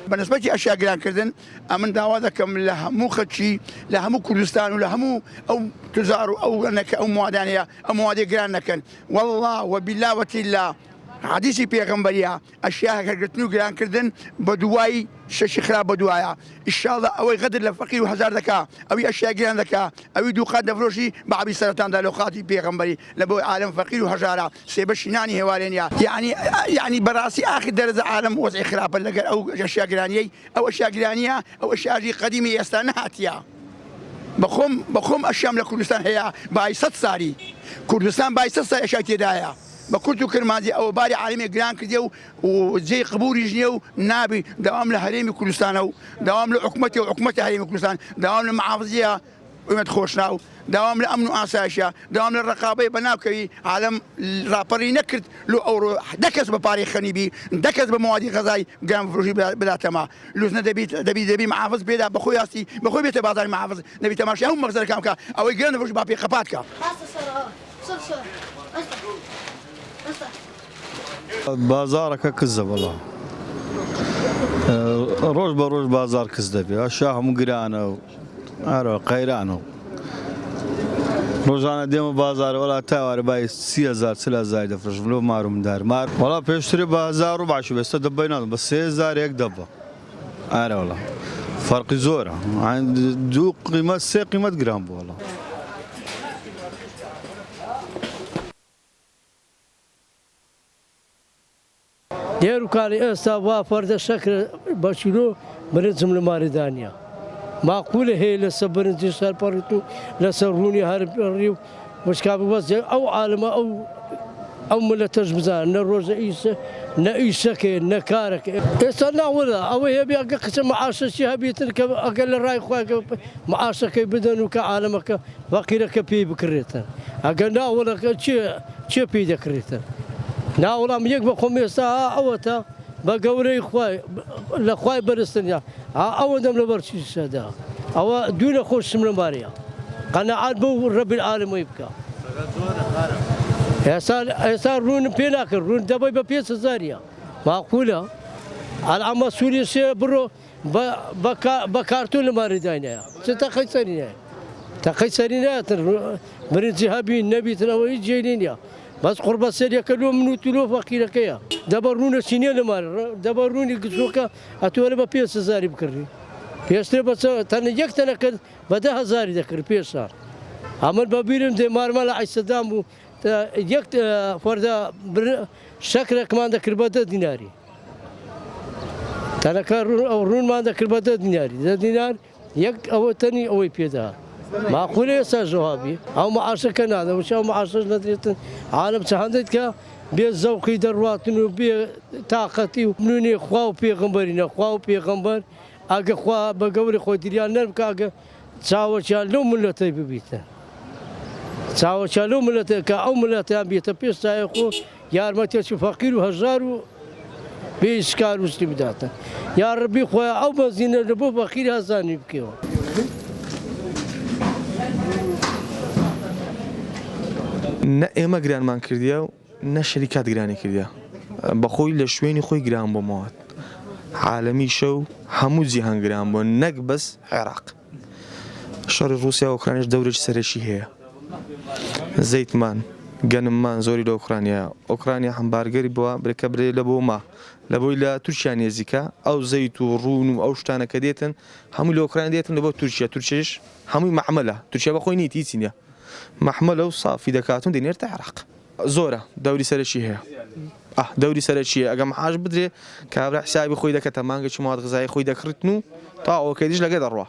بالنسبة لأشياء جران كردن أمن دعواتكم لها مو خدشي لها مو كردستان ولا مو أو تزاروا أو أنك أو موادانية أو مواد جران نكن والله وبالله وتلا حديثي بيغمبريا أشياء كردتنو جران كردن بدواي شش خراب بدوايا إن شاء الله أو غدر لفقير وهزار ذكاء أو أشياء جران ذكاء أو دوقات دفروشي بعبي سرطان دلوقاتي بيغمبري لبو عالم فقير وهزارة سيبش ناني هوالينيا يعني براسي آخر درجة عالم وضع خراب لقر أو أشياء جرانية أو أشياء جرانية أو أشياء قديمة يستنهاتيا بخم الشام لكردستان هي بايست ساري كردستان بايست ساري أشياء تدايا بكرتو كرمازي او باري عالمي جران كديو وزي قبوري جنيو نابي دوام لهريمي كردستان دوام لحكمتي وحكمتي هريمي كردستان دوام لمحافظيها ومدخوشناو دوام لامن واساشا دوام للرقابه بناوكي عالم رابري نكرت لو اورو دكز بباري خنيبي دكز بمواد غذائي جرام فروشي بلا تما لوزنا دبي محافظ بيدا بخوياسي بخوي بيت بازار محافظ نبي تماشي هم مغزر كامكا او جران فروش بابي قباتكا بازارك كذب والله روج بروج بازار كذب اشياء مقرانه قيرانه روزانه ديما بازار ولا تاور باي 3000 3000 دفرش لو مارو من دار مار والله بيشتري بازار ربع شو بس دبينا بس 6000 هيك دبه والله فرق زوره عند ذو قيمه جرام والله ديرو كالي استا فرد شكل بشلو برزم الماردانيا معقوله هي لسبرنتي صار بارتو لسروني هرب الريو مش كابو بس او عالم او ملا تجبزان نروز عيسى نعيشك نكارك استنى ولا او هي بيقى قسم معاشش هبيتك اقل راي خوك معاشك بدنك عالمك فقيرك بي بكريتن اقلنا ولا شي بي ذكريتن نا والله ميك بقوم يسا اوتا بقوري خوي لخوي برستنيا او دم لبرشي سدا او دون خوش من ماريا قناعات بو رب العالمين يبكى يا صار رون بيناك رون دبي ببيس زاريا معقوله العام سوريا سي برو بكارتون مارداينا تخيسرينا مريض ذهبي النبي تنوي جيلينيا بس قرب السرية كلو منو تلو فقيرة كيا دبرون السنين لمار دبرون الجسوكا أتوالي ببيس زاري بكري بيستري بس تاني يكتنا كد بدها زاري ذكر بيسار عمل بابيرم ده مارمال عيسدام يكت فردا شكل كمان ذكر بدها ديناري تانا كارون أو رون ما ذكر بدها ديناري ده دينار يك أو تاني أو يبيدها معقول يسا جوابي او معاشر كان هذا وش او معاشر ندريت عالم سهندك بيزوقي درواتن وبطاقتي ومنوني خواو بيغمبرنا خواو بيغمبر اجا خوا بقوري خو ديال نربك اجا تساوى شالو ملتي ببيته تساوى شالو ملتي كاو ملتي بيته بيسا خو يار ما تشوف فقير وهزار بيسكار واستبداته يا ربي خو او بزين لبو فقير هزاني بكيو نه ئێمە گرانمان کردیا و نە شەریکات گرانی کردیا بەخۆی لە شوێنی خۆی گران بۆ ماوات عالەمی شەو هەموو جیهان گران بۆ نەک بەس عێراق شەڕی رووسیا و ئوکرانیش دەورێکی سەرەکی هەیە زەیتمان گەنممان زۆری لە ئوکرانیا هەمبارگەری بووە برێکە برێ لە بۆ ما لە بۆی لە تورکیا نێزیکە ئەو زەیت و ڕون و ئەو شتانە کە دێتن هەموو لە ئوکران دێتن لە بۆ تورکیش هەمووی مەحمەلە تورکیا بەخۆی نیت هیچی نییە محمله و صافي دكاتون دينير تعرق زوره دوري سرشي هي دوري سرشي اقام حاج بدري كابر حسابي خوي دك تمانغ شي مواد غذائيه خوي دك رتنو طاو كيديش لقى دروه